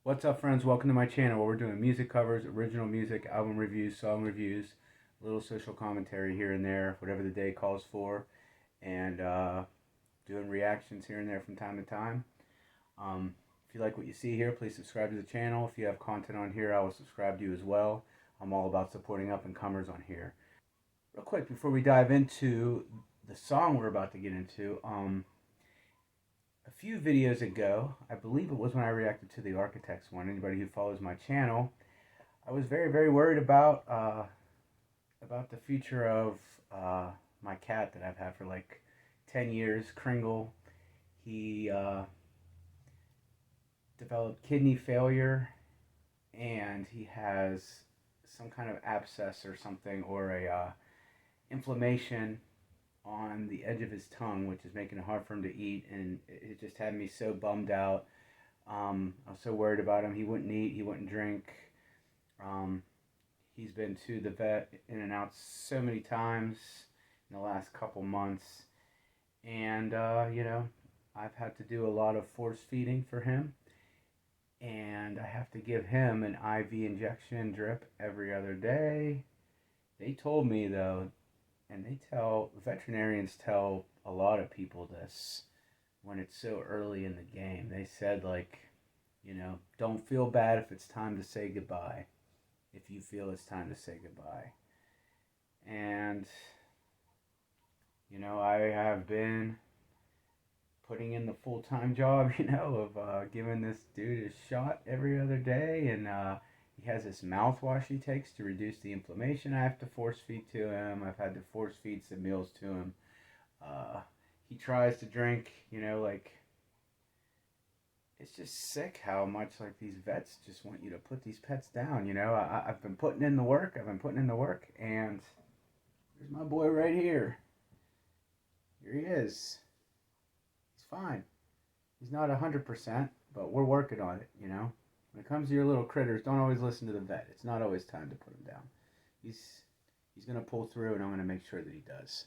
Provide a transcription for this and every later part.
What's up, friends? Welcome to my channel where we're doing music covers, original music, album reviews, song reviews, a little social commentary here and there, whatever the day calls for, and doing reactions here and there from time to time. If you like what you see here, please subscribe to the channel. If you have content on here, I will subscribe to you as well. I'm all about supporting up and comers on here. Real quick, before we dive into the song we're about to get into, a few videos ago, I believe it was when I reacted to the Architects one. Anybody who follows my channel, I was very worried about the future of my cat that I've had for like 10 years, Kringle. He developed kidney failure, and he has some kind of abscess or something, or a inflammation on the edge of his tongue, which is making it hard for him to eat, and it just had me so bummed out. I was so worried about him. He wouldn't eat, he wouldn't drink. Um, he's been to the vet in and out so many times in the last couple months, and I've had to do a lot of force feeding for him, and I have to give him an IV injection drip every other day. They told me though, and veterinarians tell a lot of people this when it's so early in the game. They said, like, don't feel bad if it's time to say goodbye, if you feel it's time to say goodbye. And I have been putting in the full-time job, of giving this dude a shot every other day, and he has this mouthwash he takes to reduce the inflammation. I have to force feed to him. I've had to force feed some meals to him. He tries to drink, like, it's just sick how much, like, these vets just want you to put these pets down. I've been putting in the work. And there's my boy right here. Here he is. He's fine. He's not 100%, but we're working on it. When it comes to your little critters, don't always listen to the vet. It's not always time to put him down. He's gonna pull through, and I'm gonna make sure that he does.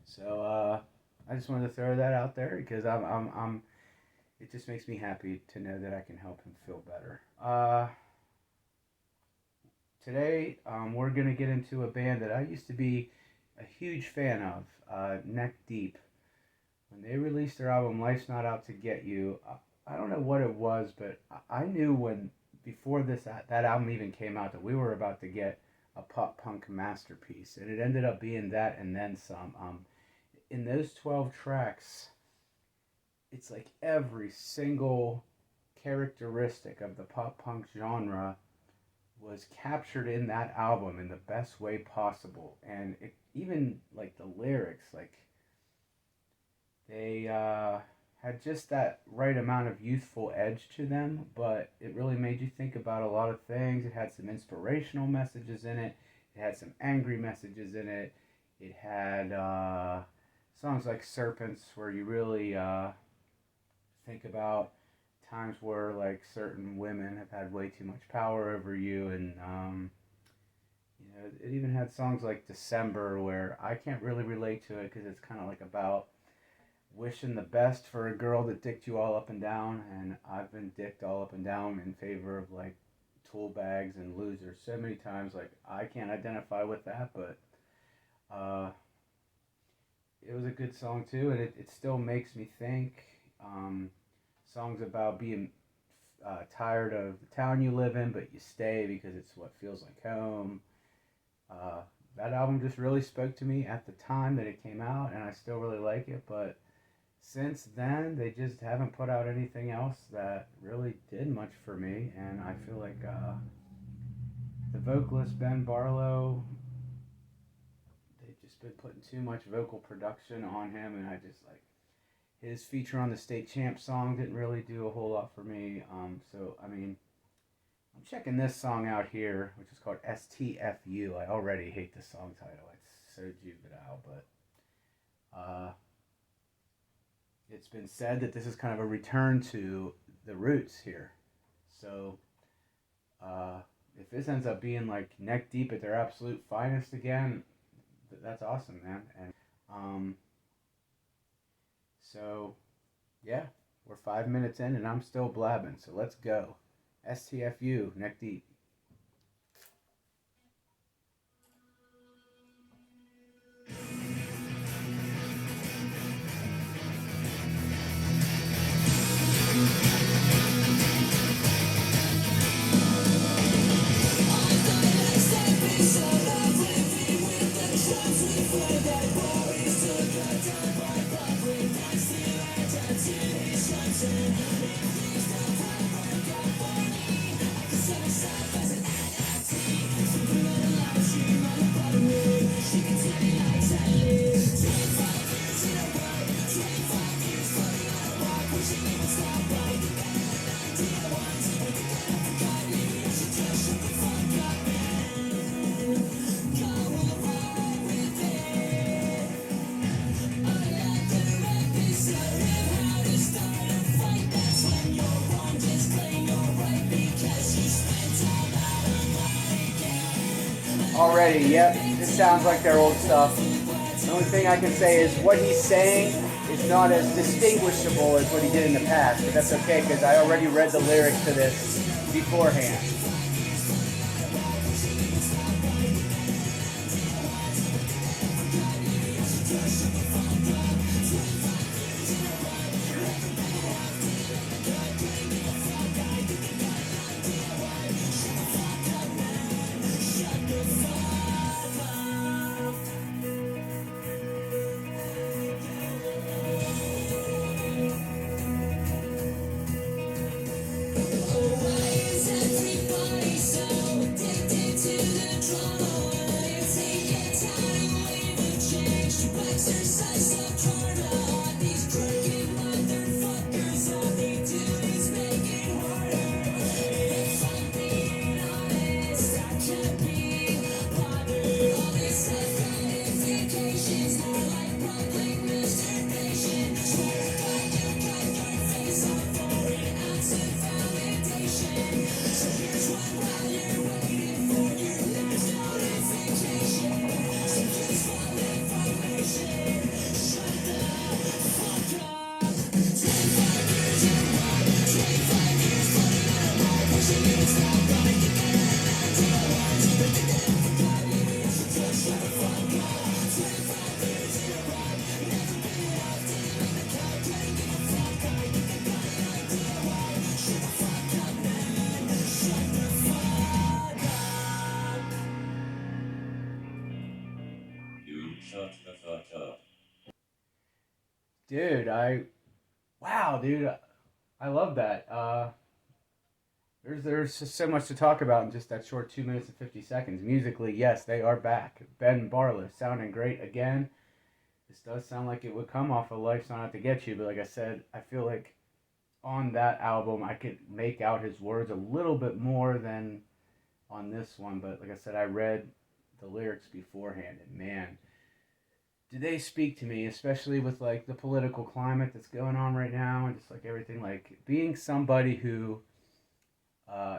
So I just wanted to throw that out there because I'm it just makes me happy to know that I can help him feel better. Today we're gonna get into a band that I used to be a huge fan of, Neck Deep. When they released their album Life's Not Out to Get You, I don't know what it was, but I knew when before that album even came out that we were about to get a pop punk masterpiece, and it ended up being that and then some. In those 12 tracks, it's like every single characteristic of the pop punk genre was captured in that album in the best way possible, and even like the lyrics, like they had just that right amount of youthful edge to them, but it really made you think about a lot of things. It had some inspirational messages in it. It had some angry messages in it. It had songs like Serpents, where you really think about times where, like, certain women have had way too much power over you, and it even had songs like December, where I can't really relate to it because it's kind of like about wishing the best for a girl that dicked you all up and down, and I've been dicked all up and down in favor of, like, tool bags and losers so many times. Like, I can't identify with that, but it was a good song too, and it still makes me think. Songs about being tired of the town you live in, but you stay because it's what feels like home. That album just really spoke to me at the time that it came out, and I still really like it, but since then, they just haven't put out anything else that really did much for me, and I feel like the vocalist Ben Barlow, they've just been putting too much vocal production on him, and I just, like, his feature on the State Champ song didn't really do a whole lot for me. So, I mean, I'm checking this song out here, which is called STFU. I already hate the song title. It's so juvenile, but it's been said that this is kind of a return to the roots here. So, if this ends up being like Neck Deep at their absolute finest again, that's awesome, man. And so, yeah, we're 5 minutes in, and I'm still blabbing. So let's go. STFU, neck deep. Already, yep, this sounds like their old stuff. The only thing I can say is what he's saying is not as distinguishable as what he did in the past, but that's okay because I already read the lyrics to this beforehand. Dude, wow, dude, I love that. There's just so much to talk about in just that short 2 minutes and 50 seconds. Musically, yes, they are back. Ben Barlow sounding great again. This does sound like it would come off of Life's Not Out to Get You, but like I said, I feel like on that album I could make out his words a little bit more than on this one. But like I said, I read the lyrics beforehand, and man, do they speak to me, especially with like the political climate that's going on right now and just like everything, like being somebody who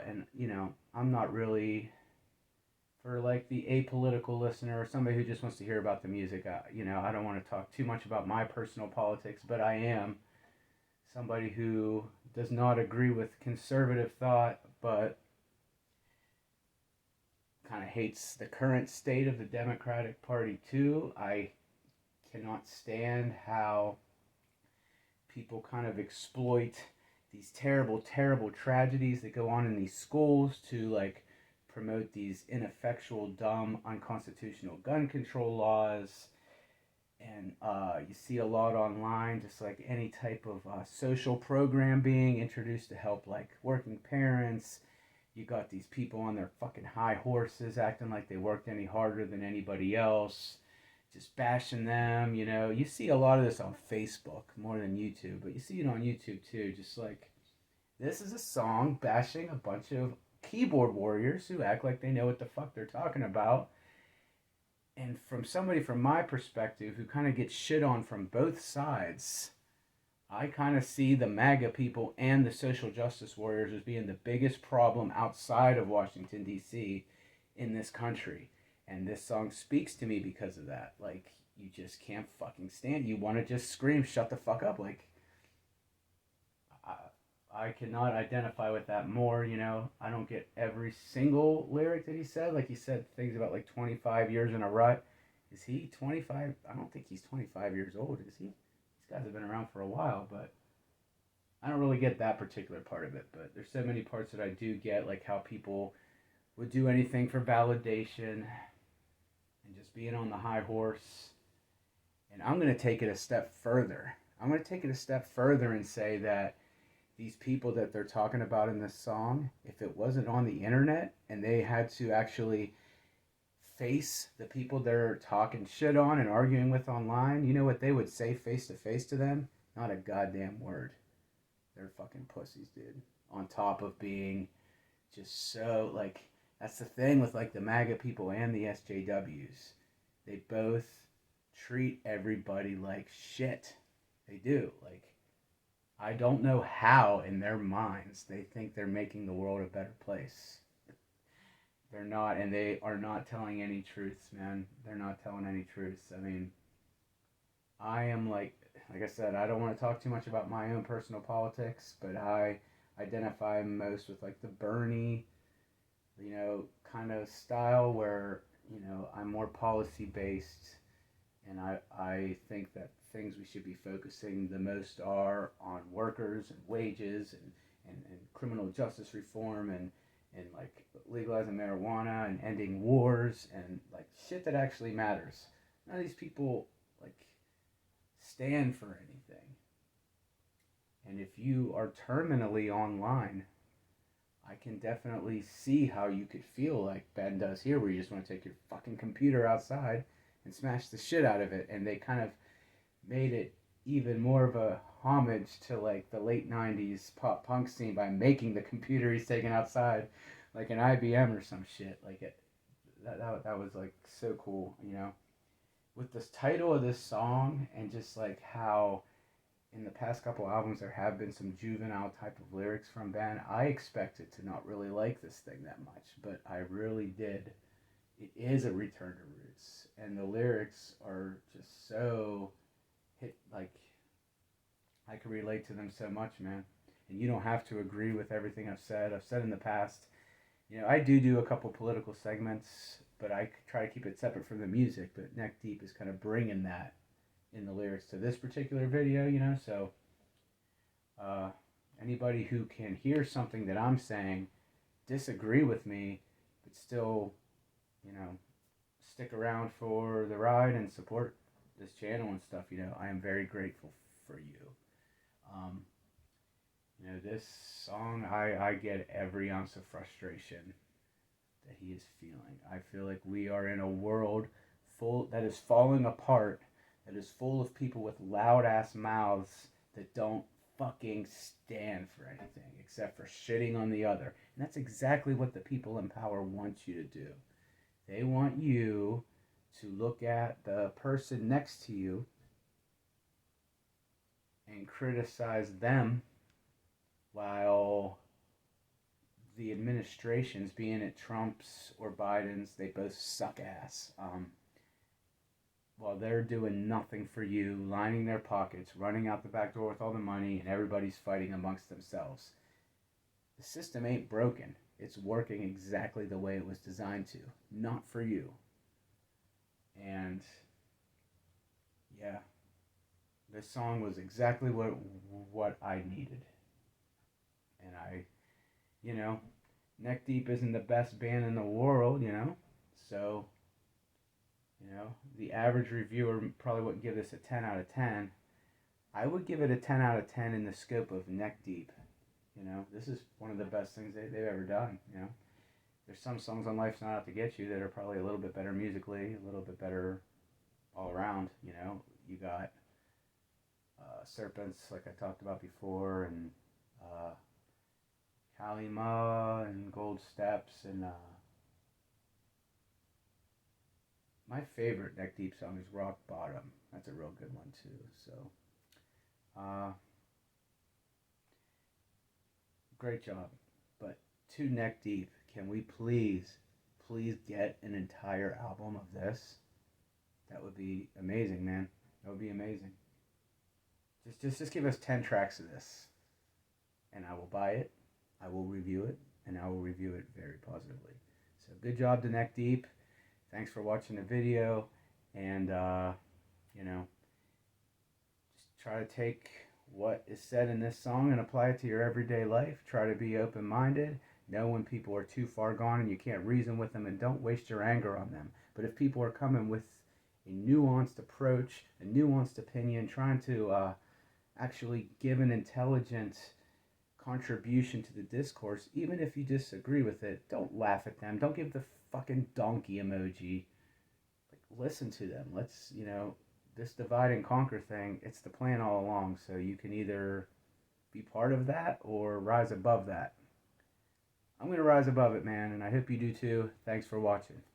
and you know, I'm not really for like the apolitical listener or somebody who just wants to hear about the music. You know, I don't want to talk too much about my personal politics, but I am somebody who does not agree with conservative thought, but kind of hates the current state of the Democratic Party too. I cannot stand how people kind of exploit these terrible, terrible tragedies that go on in these schools to like promote these ineffectual, dumb, unconstitutional gun control laws. And you see a lot online, just like any type of social program being introduced to help like working parents. You got these people on their fucking high horses acting like they worked any harder than anybody else, just bashing them. You know, you see a lot of this on Facebook more than YouTube, but you see it on YouTube too. Just like, this is a song bashing a bunch of keyboard warriors who act like they know what the fuck they're talking about. And from somebody from my perspective who kind of gets shit on from both sides, I kind of see the MAGA people and the social justice warriors as being the biggest problem outside of Washington, D.C. in this country. And this song speaks to me because of that. Like, you just can't fucking stand. You want to just scream, shut the fuck up. Like, I cannot identify with that more, you know. I don't get every single lyric that he said. Like he said things about like 25 years in a rut. Is he 25? I don't think he's 25 years old, is he? These guys have been around for a while, but I don't really get that particular part of it. But there's so many parts that I do get, like how people would do anything for validation and just being on the high horse. And I'm going to take it a step further. I'm going to take it a step further and say that these people that they're talking about in this song, if it wasn't on the internet and they had to actually face the people they're talking shit on and arguing with online, you know what they would say face to face to them? Not a goddamn word. They're fucking pussies, dude. On top of being just so, like, that's the thing with, like, the MAGA people and the SJWs. They both treat everybody like shit. They do. Like, I don't know how in their minds they think they're making the world a better place. They're not, and they are not telling any truths, man. They're not telling any truths. I mean, I am like I said, I don't want to talk too much about my own personal politics, but I identify most with like the Bernie, you know, kind of style where, you know, I'm more policy based, and I think that things we should be focusing the most are on workers and wages and criminal justice reform and like legalizing marijuana and ending wars and like shit that actually matters. None of these people like stand for anything. And if you are terminally online, I can definitely see how you could feel like Ben does here, where you just want to take your fucking computer outside and smash the shit out of it. And they kind of made it even more of a homage to like the late 90s pop punk scene by making the computer he's taking outside like an IBM or some shit. Like that was like so cool, you know. With this title of this song and just like how in the past couple albums there have been some juvenile type of lyrics from Ben, I expected to not really like this thing that much, but I really did. It is a return to roots, and the lyrics are just so hit, like I can relate to them so much, man. And you don't have to agree with everything I've said in the past. You know, I do a couple political segments, but I try to keep it separate from the music. But Neck Deep is kind of bringing that in the lyrics to this particular video, you know. So uh, anybody who can hear something that I'm saying, disagree with me, but still, you know, stick around for the ride and support this channel and stuff, you know, I am very grateful for you. Um, you know, this song, I get every ounce of frustration that he is feeling. I feel like we are in a world full that is falling apart, that is full of people with loud ass mouths that don't fucking stand for anything except for shitting on the other. And that's exactly what the people in power want you to do. They want you to look at the person next to you and criticize them while the administrations, being it Trump's or Biden's, they both suck ass. While they're doing nothing for you, lining their pockets, running out the back door with all the money, and everybody's fighting amongst themselves. The system ain't broken. It's working exactly the way it was designed to, not for you. And yeah, this song was exactly what I needed. And I, you know, Neck Deep isn't the best band in the world, you know. So, you know, the average reviewer probably wouldn't give this a 10 out of 10. I would give it a 10 out of 10 in the scope of Neck Deep. You know, this is one of the best things they've ever done, you know. There's some songs on Life's Not Out to Get You that are probably a little bit better musically, a little bit better all around, you know. You got Serpents, like I talked about before, and uh, Kalima and Gold Steps, and my favorite Neck Deep song is Rock Bottom. That's a real good one too. So, great job. But to Neck Deep, can we please get an entire album of this? That would be amazing, man. That would be amazing. Just give us 10 tracks of this. and I will buy it, I will review it, and I will review it very positively. So good job to Neck Deep. Thanks for watching the video, and you know, just try to take what is said in this song and apply it to your everyday life. Try to be open-minded. Know when people are too far gone and you can't reason with them, and don't waste your anger on them. But if people are coming with a nuanced approach, a nuanced opinion, trying to actually give an intelligent contribution to the discourse, even if you disagree with it, don't laugh at them. Don't give the fucking donkey emoji. Like, listen to them. Let's, this divide and conquer thing, it's the plan all along. So you can either be part of that or rise above that. I'm going to rise above it, man, and I hope you do too. Thanks for watching.